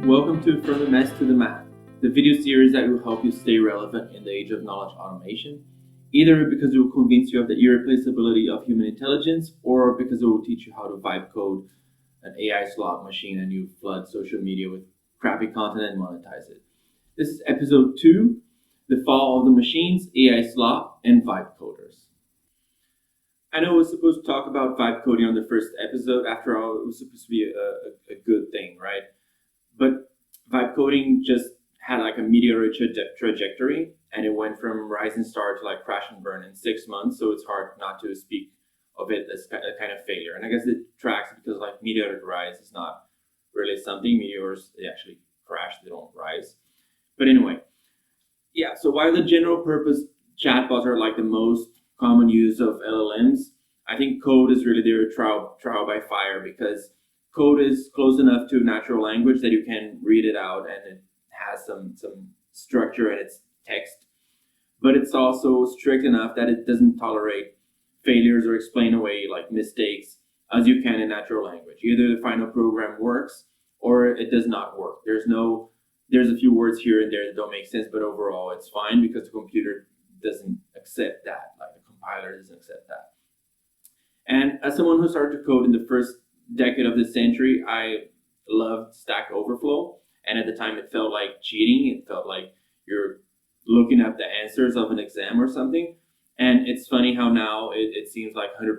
Welcome to From the Mess to the Math, the video series that will help you stay relevant in the age of knowledge automation, either because it will convince you of the irreplaceability of human intelligence, or because it will teach you how to vibe code an AI-Slop machine and you flood social media with crappy content and monetize it. This is episode 2, The Fall of the Machines, AI-Slop, and Vibe Coders. I know I was supposed to talk about vibe coding on the first episode. After all, it was supposed to be a good thing, right? But vibe coding just had like a meteoric trajectory, and it went from rising star to like crash and burn in 6 months. So it's hard not to speak of it as a kind of failure. And I guess it tracks because like meteoric rise is not really something. Meteors, they actually crash, they don't rise. But anyway, yeah. So while the general purpose chatbots are like the most common use of LLMs, I think code is really their trial by fire, because code is close enough to natural language that you can read it out and it has some structure in its text, but it's also strict enough that it doesn't tolerate failures or explain away like mistakes as you can in natural language. Either the final program works or it does not work. There's a few words here and there that don't make sense, but overall it's fine because the computer doesn't accept that, like the compiler doesn't accept that. And as someone who started to code in the first decade of this century, I loved Stack Overflow, and at the time it felt like cheating. It felt like you're looking up the answers of an exam or something. And it's funny how now it seems like 100%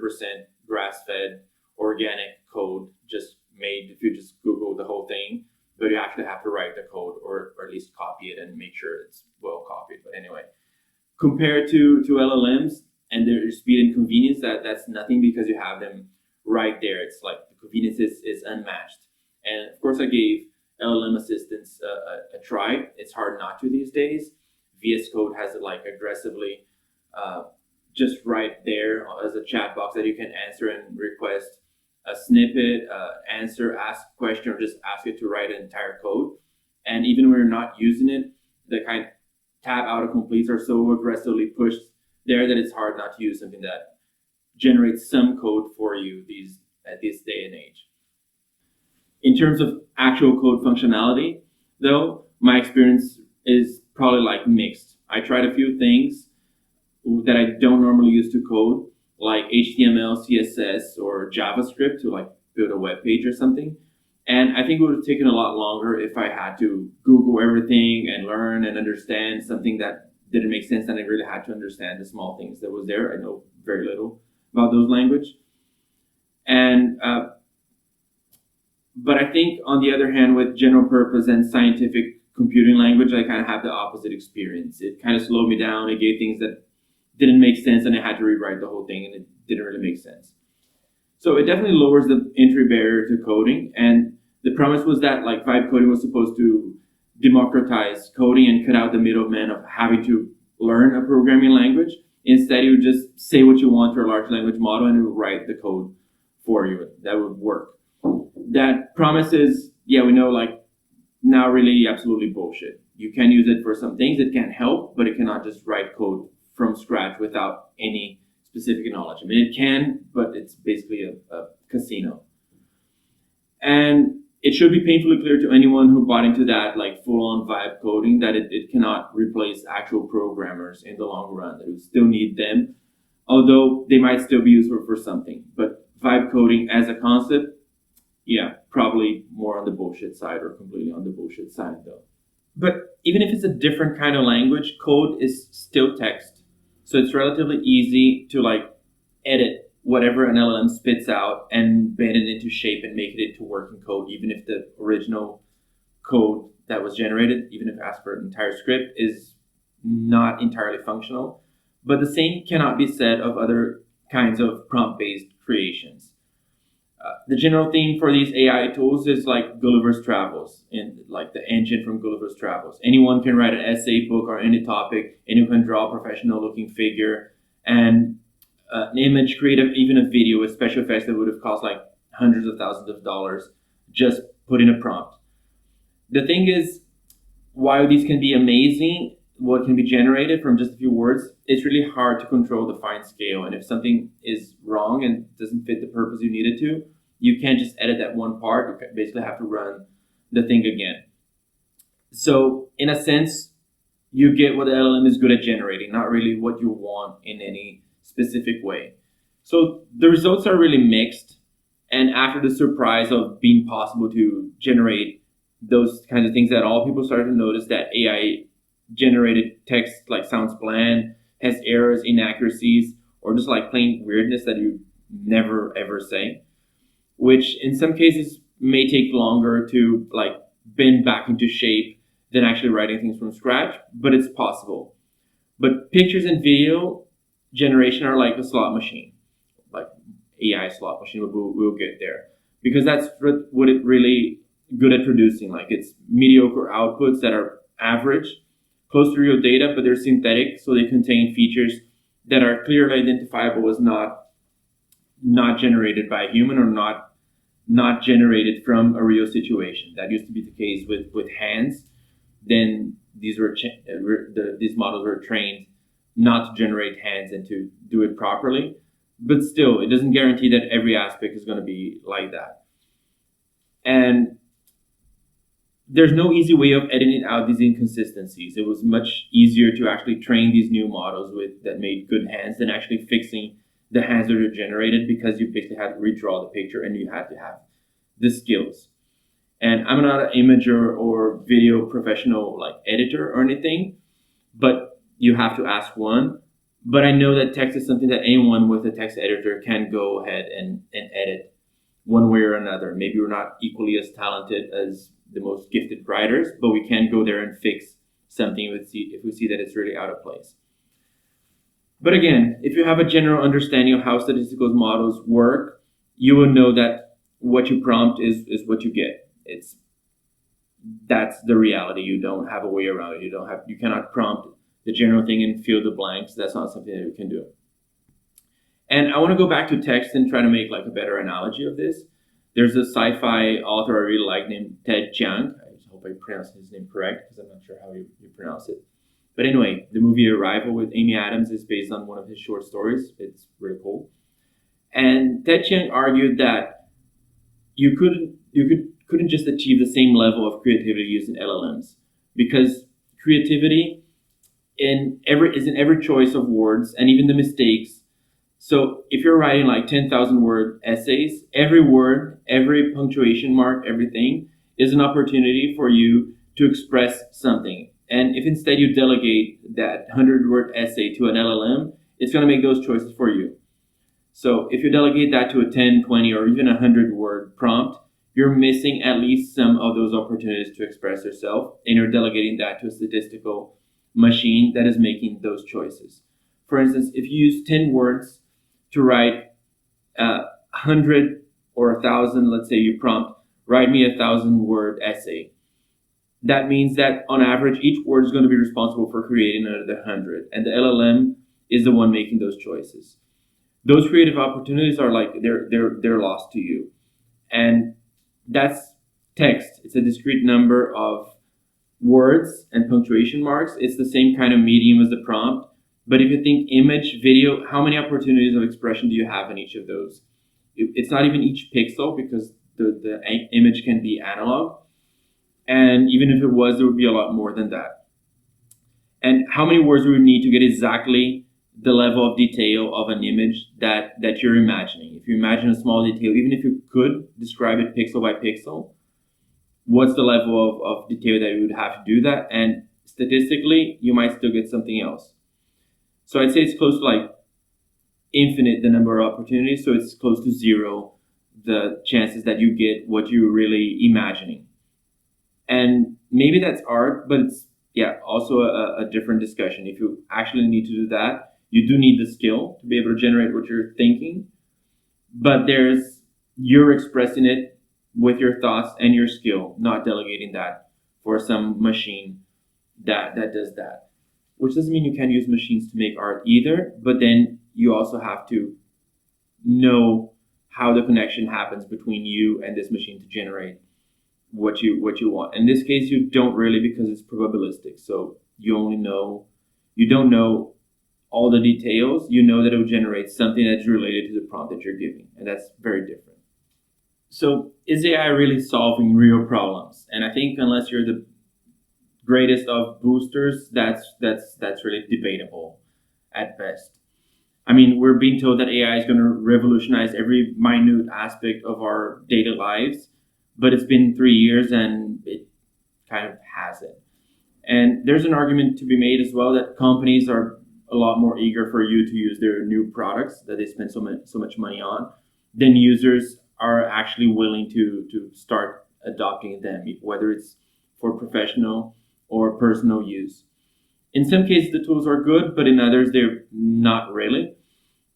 grass-fed organic code just made if you just Google the whole thing, but you actually have to write the code or at least copy it and make sure it's well copied. But anyway, compared to LLMs and their speed and convenience, that's nothing, because you have them right there. It's like the convenience is unmatched. And of course, I gave LLM assistants a try. It's hard not to these days. VS Code has it like aggressively just right there as a chat box that you can answer and request a snippet, answer, ask a question, or just ask it to write an entire code. And even when you're not using it, the kind of tab autocompletes are so aggressively pushed there that it's hard not to use something that generates some code for you at this day and age. In terms of actual code functionality, though, my experience is probably like mixed. I tried a few things that I don't normally use to code, like HTML, CSS, or JavaScript to like build a web page or something. And I think it would have taken a lot longer if I had to Google everything and learn and understand something that didn't make sense, and I really had to understand the small things that was there. I know very little about those language. And but I think on the other hand, with general purpose and scientific computing language, I kind of have the opposite experience. It kind of slowed me down. It gave things that didn't make sense, and I had to rewrite the whole thing, and it didn't really make sense. So it definitely lowers the entry barrier to coding. And the premise was that like vibe coding was supposed to democratize coding and cut out the middleman of having to learn a programming language. Instead, you just say what you want to a large language model and it will write the code for you. That would work. That promise is, we know, like now really absolutely bullshit. You can use it for some things. It can help, but it cannot just write code from scratch without any specific knowledge. I mean, it can, but it's basically a casino. And it should be painfully clear to anyone who bought into that like full-on vibe coding that it cannot replace actual programmers in the long run. That we still need them, although they might still be useful for something. But vibe coding as a concept, probably more on the bullshit side, or completely on the bullshit side though. But even if it's a different kind of language, code is still text. So it's relatively easy to like edit whatever an LLM spits out and bend it into shape and make it into working code, even if the original code that was generated, even if asked for an entire script, is not entirely functional. But the same cannot be said of other kinds of prompt-based creations. The general theme for these AI tools is like Gulliver's Travels, and like the engine from Gulliver's Travels. Anyone can write an essay, book, or any topic, and you can draw a professional-looking figure and an image, create even a video with special effects that would have cost like hundreds of thousands of dollars, just put in a prompt. The thing is, while these can be amazing, what can be generated from just a few words, it's really hard to control the fine scale. And if something is wrong and doesn't fit the purpose you need it to, you can't just edit that one part. You basically have to run the thing again. So in a sense, you get what the LLM is good at generating, not really what you want in any specific way. So the results are really mixed. And after the surprise of being possible to generate those kinds of things at all, people started to notice that AI generated text like sounds bland, has errors, inaccuracies, or just like plain weirdness that you never ever say, which in some cases may take longer to like bend back into shape than actually writing things from scratch, but it's possible. But pictures and video generation are like a slot machine, like AI slot machine. We'll get there because that's what it really good at producing. Like it's mediocre outputs that are average, close to real data, but they're synthetic, so they contain features that are clearly identifiable as not generated by a human or not generated from a real situation. That used to be the case with hands. Then these models were trained not to generate hands and to do it properly. But still, it doesn't guarantee that every aspect is going to be like that. And there's no easy way of editing out these inconsistencies. It was much easier to actually train these new models with that made good hands than actually fixing the hands that are generated, because you basically had to redraw the picture and you had to have the skills. And I'm not an imager or video professional like editor or anything, but you have to ask one. But I know that text is something that anyone with a text editor can go ahead and edit one way or another. Maybe we're not equally as talented as the most gifted writers, but we can go there and fix something if we see that it's really out of place. But again, if you have a general understanding of how statistical models work, you will know that what you prompt is what you get. That's the reality. You don't have a way around it. You cannot prompt the general thing and fill the blanks. That's not something that we can do. And I want to go back to text and try to make like a better analogy of this. There's a sci-fi author I really like named Ted Chiang. I hope I pronounced his name correct because I'm not sure how you pronounce it. But anyway, the movie Arrival with Amy Adams is based on one of his short stories. It's really cool. And Ted Chiang argued that you couldn't just achieve the same level of creativity using LLMs, because creativity is in every choice of words and even the mistakes. So if you're writing like 10,000 word essays, every word, every punctuation mark, everything is an opportunity for you to express something. And if instead you delegate that 100-word essay to an LLM, it's going to make those choices for you. So if you delegate that to a 10, 20, or even 100-word prompt, you're missing at least some of those opportunities to express yourself, and you're delegating that to a statistical machine that is making those choices. For instance, if you use 10 words to write 100 or 1,000, let's say you prompt, write me 1,000-word essay. That means that on average, each word is going to be responsible for creating another 100, and the LLM is the one making those choices. Those creative opportunities are like they're lost to you, and that's text. It's a discrete number of words and punctuation marks. It's the same kind of medium as the prompt. But if you think image, video, how many opportunities of expression do you have in each of those? It's not even each pixel, because the image can be analog. And even if it was, there would be a lot more than that. And how many words do we need to get exactly the level of detail of an image that you're imagining? If you imagine a small detail, even if you could describe it pixel by pixel, what's the level of detail that you would have to do that? And statistically, you might still get something else. So I'd say it's close to like infinite, the number of opportunities. So it's close to zero, the chances that you get what you're really imagining. And maybe that's art, but it's also a different discussion. If you actually need to do that, you do need the skill to be able to generate what you're thinking. But you're expressing it with your thoughts and your skill, not delegating that for some machine that does that. Which doesn't mean you can't use machines to make art either, but then you also have to know how the connection happens between you and this machine to generate what you want. In this case, you don't really, because it's probabilistic. So you don't know all the details. You know that it will generate something that's related to the prompt that you're giving, and that's very different. So is AI really solving real problems? And I think unless you're the greatest of boosters, that's really debatable at best. I mean, we're being told that AI is going to revolutionize every minute aspect of our daily lives, but it's been 3 years and it kind of hasn't. And there's an argument to be made as well that companies are a lot more eager for you to use their new products that they spend so much money on than users are actually willing to start adopting them, whether it's for professional or personal use. In some cases, the tools are good, but in others, they're not really.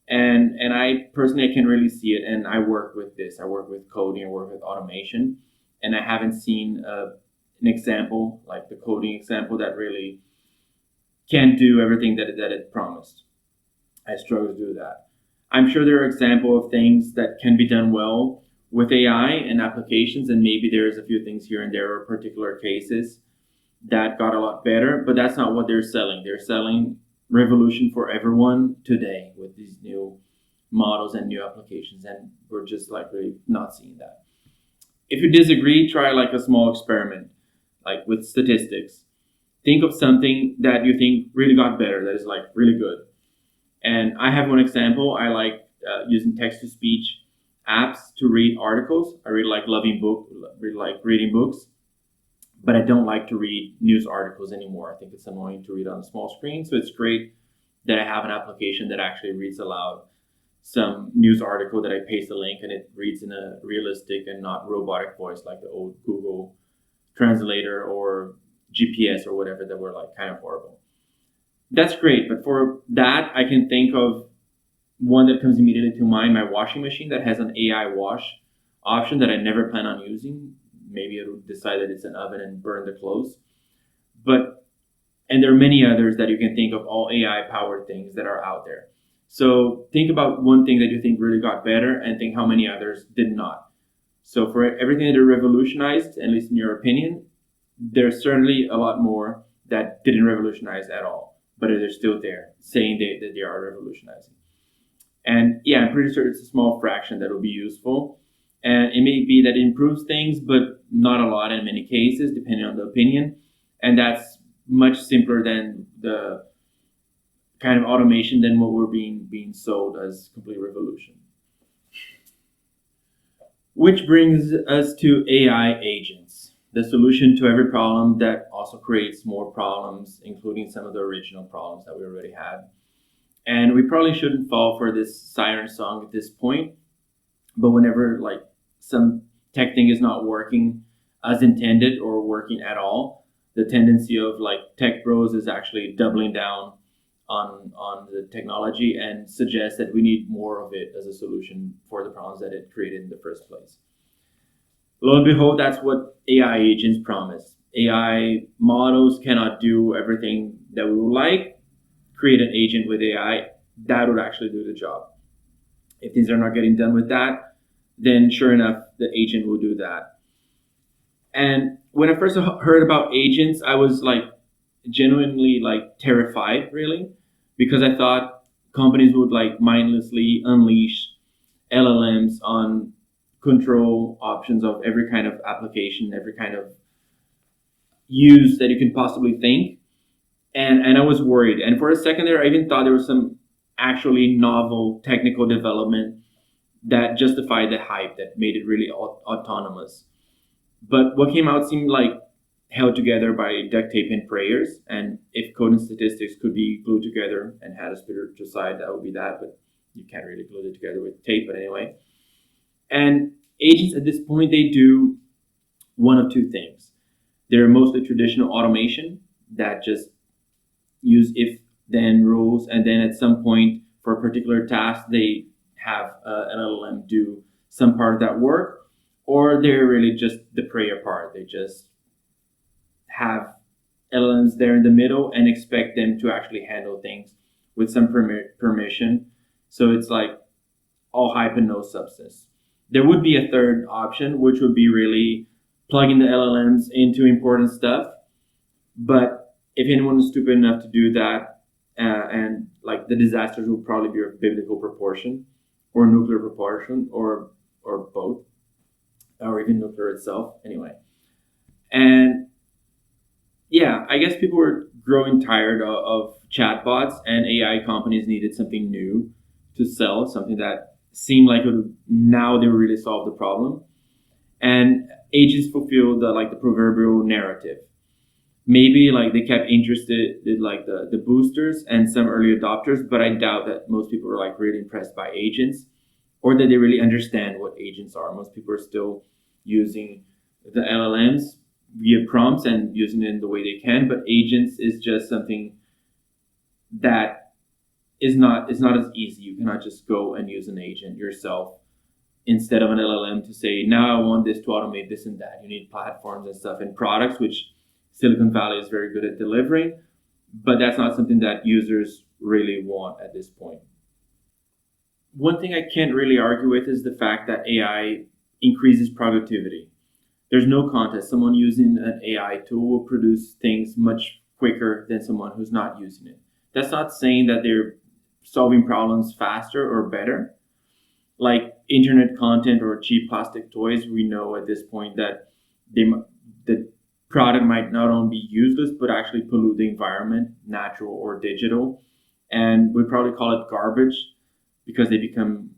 And I personally I can really see it. And I work with this. I work with coding. I work with automation, and I haven't seen an example like the coding example that really can do everything that it promised. I struggle to do that. I'm sure there are examples of things that can be done well with AI and applications, and maybe there's a few things here and there or particular cases that got a lot better, but that's not what they're selling. They're selling revolution for everyone today with these new models and new applications, and we're just like really not seeing that. If you disagree, try like a small experiment, like with statistics. Think of something that you think really got better, that is like really good. And I have one example. I like using text to speech apps to read articles. I really like really like reading books, but I don't like to read news articles anymore. I think it's annoying to read on a small screen. So it's great that I have an application that actually reads aloud some news article that I paste a link and it reads in a realistic and not robotic voice like the old Google translator or GPS or whatever that were like kind of horrible. That's great, but for that I can think of one that comes immediately to mind, my washing machine that has an AI wash option that I never plan on using. Maybe it'll decide that it's an oven and burn the clothes. But and there are many others that you can think of, all AI powered things that are out there. So think about one thing that you think really got better and think how many others did not. So for everything that are revolutionized, at least in your opinion, there's certainly a lot more that didn't revolutionize at all, but they're still there saying that they are revolutionizing. And yeah, I'm pretty sure it's a small fraction that will be useful. And it may be that it improves things, but not a lot in many cases, depending on the opinion. And that's much simpler than the kind of automation than what we're being sold as complete revolution. Which brings us to AI agents, the solution to every problem that also creates more problems, including some of the original problems that we already had. And we probably shouldn't fall for this siren song at this point, but whenever like some tech thing is not working as intended or working at all, the tendency of like tech bros is actually doubling down on the technology and suggest that we need more of it as a solution for the problems that it created in the first place. Lo and behold, that's what AI agents promise. AI models cannot do everything that we would like. Create an agent with AI that would actually do the job. If things are not getting done with that, then sure enough, the agent will do that. And when I first heard about agents, I was like genuinely like terrified, really, because I thought companies would like mindlessly unleash LLMs on control options of every kind of application, every kind of use that you can possibly think. And I was worried. And for a second there, I even thought there was some actually novel technical development that justified the hype, that made it really autonomous. But what came out seemed like held together by duct tape and prayers. And if code and statistics could be glued together and had a spiritual side, that would be that. But you can't really glue it together with tape. But anyway, and agents at this point, they do one of two things. They're mostly traditional automation that just use if then rules, and then at some point for a particular task they have an LLM do some part of that work, or they're really just the prayer part. They just have LLMs there in the middle and expect them to actually handle things with some permission. So it's like all hype and no substance. There would be a third option, which would be really plugging the LLMs into important stuff. But if anyone is stupid enough to do that, and like the disasters will probably be of biblical proportion, or nuclear proportion, or both, or even nuclear itself. Anyway, and Yeah, I guess people were growing tired of chatbots, and AI companies needed something new to sell, something that seemed like it would, now they would really solve the problem. And agents fulfilled the proverbial narrative. Maybe like they kept interested in like the boosters and some early adopters, but I doubt that most people are like really impressed by agents or that they really understand what agents are. Most people are still using the LLMs via prompts and using it in the way they can, but agents is just something that is not as easy. You cannot just go and use an agent yourself instead of an LLM to say, now I want this to automate this and that. You need platforms and stuff and products, which Silicon Valley is very good at delivering, but that's not something that users really want at this point. One thing I can't really argue with is the fact that AI increases productivity. There's no contest. Someone using an AI tool will produce things much quicker than someone who's not using it. That's not saying that they're solving problems faster or better. Like internet content or cheap plastic toys, we know at this point that the product might not only be useless but actually pollute the environment, natural or digital, and we probably call it garbage because they become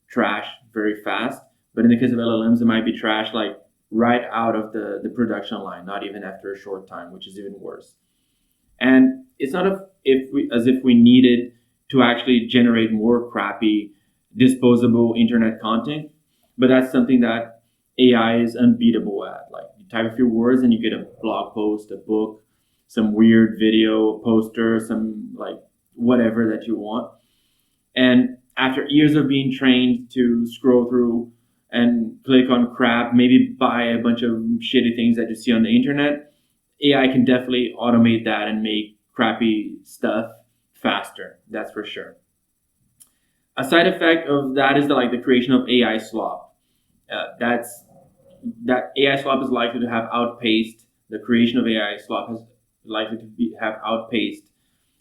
trash very fast. But in the case of LLMs, it might be trash like right out of the production line, not even after a short time, which is even worse. And it's not if we needed to actually generate more crappy disposable internet content, but that's something that AI is unbeatable at. Like you type a few words and you get a blog post, a book, some weird video, poster, some like whatever that you want. And after years of being trained to scroll through and click on crap, maybe buy a bunch of shitty things that you see on the internet, AI can definitely automate that and make crappy stuff faster. That's for sure. A side effect of that is the creation of AI slop. That's that AI slop is likely to have outpaced the creation of AI slop has likely to have outpaced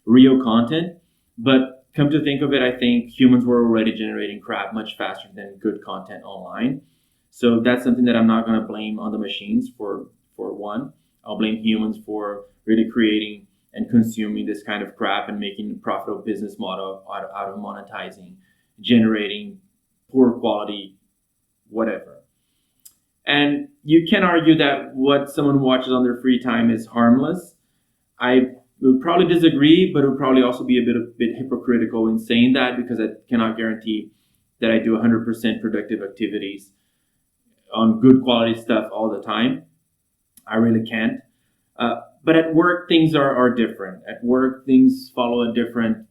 real content. But come to think of it, I think humans were already generating crap much faster than good content online. So that's something that I'm not going to blame on the machines for one. I'll blame humans for really creating and consuming this kind of crap and making a profitable business model out of monetizing, generating poor quality, whatever. And you can argue that what someone watches on their free time is harmless. I would probably disagree, but it would probably also be a bit hypocritical in saying that because I cannot guarantee that I do 100% productive activities on good quality stuff all the time. I really can't. But at work, things are different. At work, things follow a different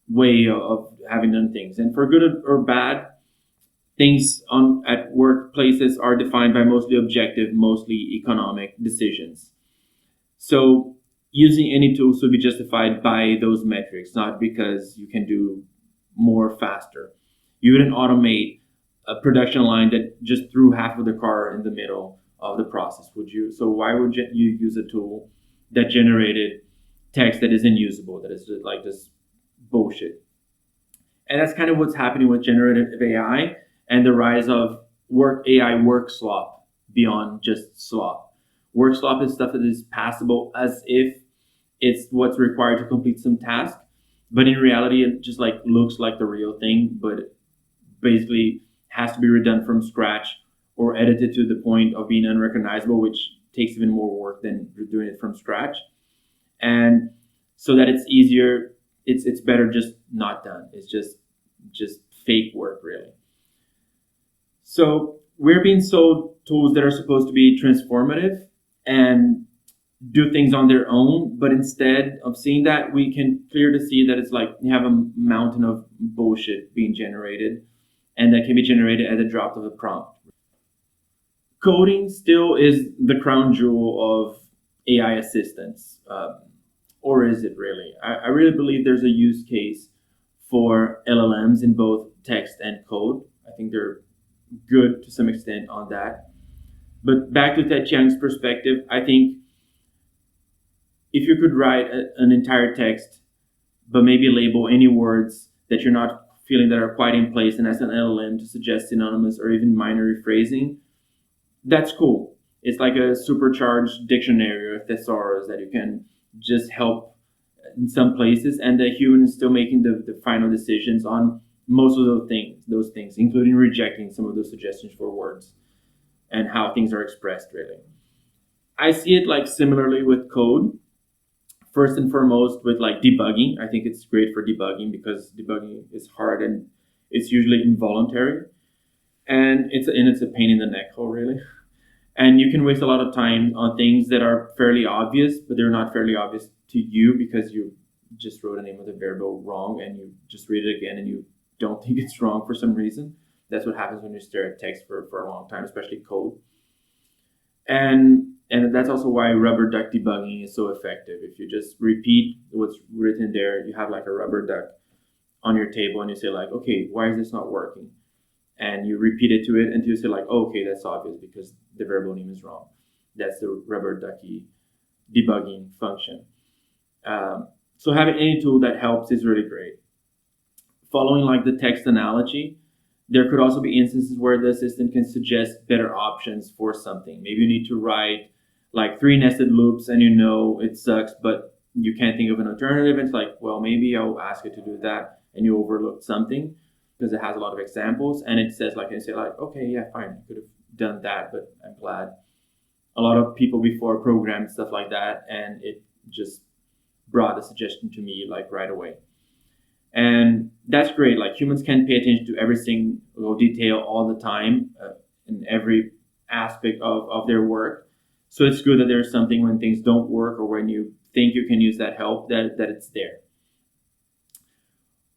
way of having done things. And for good or bad, things on at workplaces are defined by mostly objective, mostly economic decisions. So using any tools should be justified by those metrics, not because you can do more faster. You wouldn't automate a production line that just threw half of the car in the middle of the process, would you? So why would you use a tool that generated text that is unusable, that is just like this bullshit? And that's kind of what's happening with generative AI and the rise of work slop beyond just slop. Work slop is stuff that is passable as if it's what's required to complete some task, but in reality, it just like looks like the real thing, but basically has to be redone from scratch or edited to the point of being unrecognizable, which takes even more work than doing it from scratch. And so that it's easier, it's better just not done. It's just fake work, really. So we're being sold tools that are supposed to be transformative and do things on their own, but instead of seeing that, we can clearly see that it's like you have a mountain of bullshit being generated, and that can be generated at the drop of a prompt. Coding still is the crown jewel of AI assistance, or is it really? I really believe there's a use case for LLMs in both text and code. I think they're good to some extent on that. But back to Ted Chiang's perspective, I think if you could write an entire text, but maybe label any words that you're not feeling that are quite in place and as an LLM to suggest synonymous or even minor rephrasing, that's cool. It's like a supercharged dictionary or thesaurus that you can just help in some places, and the human is still making the final decisions on most of those things, including rejecting some of those suggestions for words and how things are expressed. Really, I see it like similarly with code. First and foremost, with like debugging, I think it's great for debugging because debugging is hard and it's usually involuntary, and it's a pain in the neck hole, really. And you can waste a lot of time on things that are fairly obvious, but they're not fairly obvious to you because you just wrote a name of the variable wrong and you just read it again and you don't think it's wrong for some reason. That's what happens when you stare at text for a long time, especially code. And that's also why rubber duck debugging is so effective. If you just repeat what's written there, you have like a rubber duck on your table and you say like, okay, why is this not working? And you repeat it to it until you say like, oh, okay, that's obvious because the variable name is wrong. That's the rubber ducky debugging function. So having any tool that helps is really great. Following like the text analogy, there could also be instances where the assistant can suggest better options for something. Maybe you need to write like three nested loops and you know it sucks, but you can't think of an alternative. It's like, well, maybe I'll ask it to do that, and you overlooked something because it has a lot of examples, and it says like, okay, yeah, fine, I could have done that, but I'm glad. A lot of people before programmed stuff like that, and it just brought the suggestion to me like right away. And that's great. Like humans can pay attention to every single detail all the time, in every aspect of their work. So it's good that there's something when things don't work or when you think you can use that help, that it's there.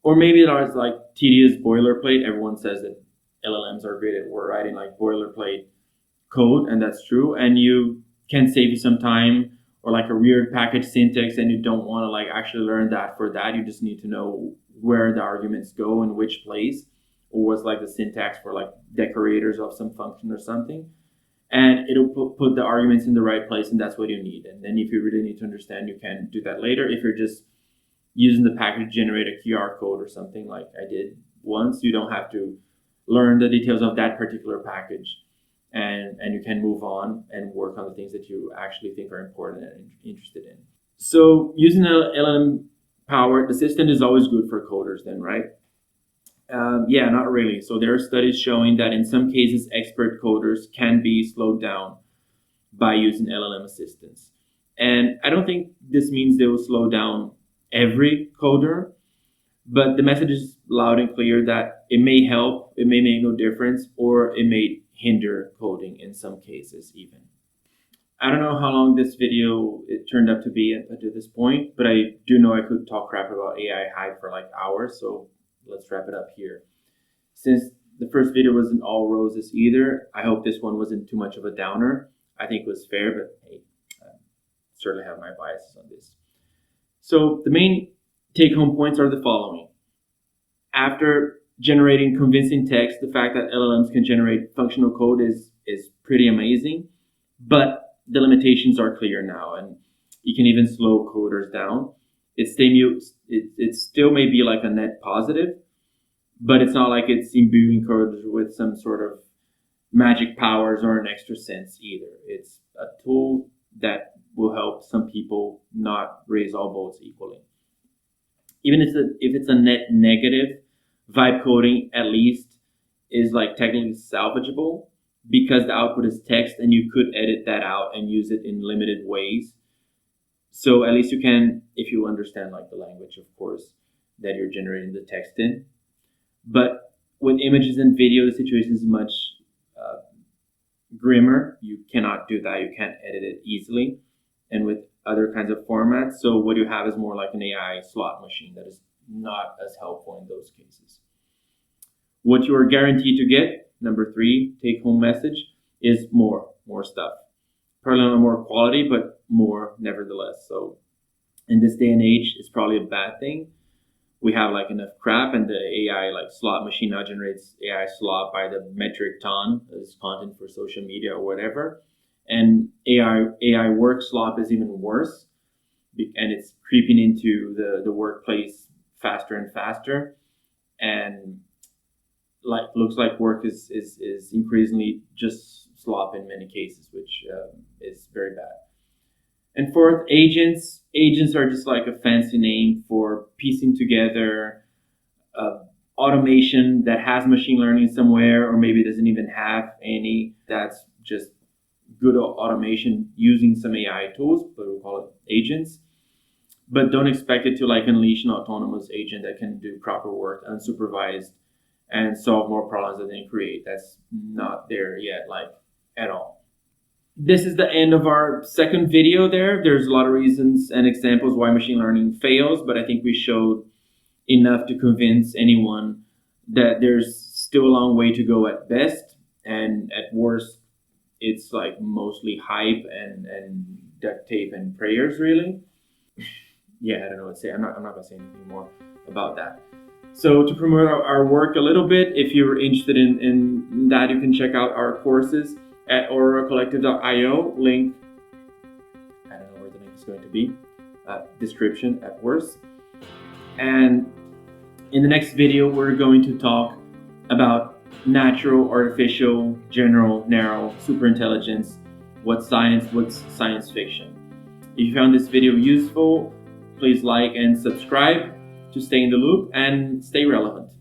Or maybe there's like tedious boilerplate. Everyone says that LLMs are great at writing like boilerplate code, and that's true. And you can save you some time, or like a weird package syntax, and you don't want to like actually learn that. For that, you just need to know where the arguments go in which place, or what's like the syntax for like decorators of some function or something. And it'll put the arguments in the right place, and that's what you need. And then if you really need to understand, you can do that later. If you're just using the package to generate a QR code or something like I did once, you don't have to learn the details of that particular package. And you can move on and work on the things that you actually think are important and interested in. So using an LLM powered assistant is always good for coders then, right? Yeah, not really. So there are studies showing that in some cases, expert coders can be slowed down by using LLM assistants. And I don't think this means they will slow down every coder, but the message is loud and clear that it may help, it may make no difference, or it may hinder coding in some cases even. I don't know how long this video it turned up to be at this point, but I do know I could talk crap about AI hype for like hours, so let's wrap it up here. Since the first video wasn't all roses either, I hope this one wasn't too much of a downer. I think it was fair, but hey, I certainly have my biases on this. So the main take-home points are the following. After generating convincing text, the fact that LLMs can generate functional code is pretty amazing, but the limitations are clear now, and you can even slow coders down. It still may be like a net positive, but it's not like it's imbuing coders with some sort of magic powers or an extra sense either. It's a tool that will help some people, not raise all boats equally. Even if it's a net negative, vibe coding at least is like technically salvageable because the output is text and you could edit that out and use it in limited ways. So at least you can, if you understand like the language, of course, that you're generating the text in. But with images and video, the situation is much grimmer. You cannot do that. You can't edit it easily. And with other kinds of formats, so what you have is more like an AI slot machine that is not as helpful in those cases. What you are guaranteed to get, number 3, take-home message, is more stuff. Probably not more quality, but more nevertheless. So in this day and age, it's probably a bad thing. We have like enough crap, and the AI like slot machine now generates AI slop by the metric ton as content for social media or whatever. And AI work slop is even worse, and it's creeping into the workplace faster and faster. And like looks like work is increasingly just AI-Slop in many cases, which is very bad. And fourth, agents. Agents are just like a fancy name for piecing together uh, automation that has machine learning somewhere, or maybe doesn't even have any. That's just good automation using some AI tools, but we'll call it agents. But don't expect it to like unleash an autonomous agent that can do proper work unsupervised and solve more problems than they create. That's not there yet, like at all. This is the end of our second video there. There's a lot of reasons and examples why machine learning fails, but I think we showed enough to convince anyone that there's still a long way to go at best, and at worst, it's like mostly hype and duct tape and prayers, really. Yeah, I don't know what to say. I'm not gonna say anything more about that. So to promote our work a little bit, if you're interested in that, you can check out our courses at auroracollective.io. Link, I don't know where the link is going to be. Description at worst. And in the next video, we're going to talk about natural, artificial, general, narrow, superintelligence, what's science fiction. If you found this video useful, please like and subscribe to stay in the loop and stay relevant.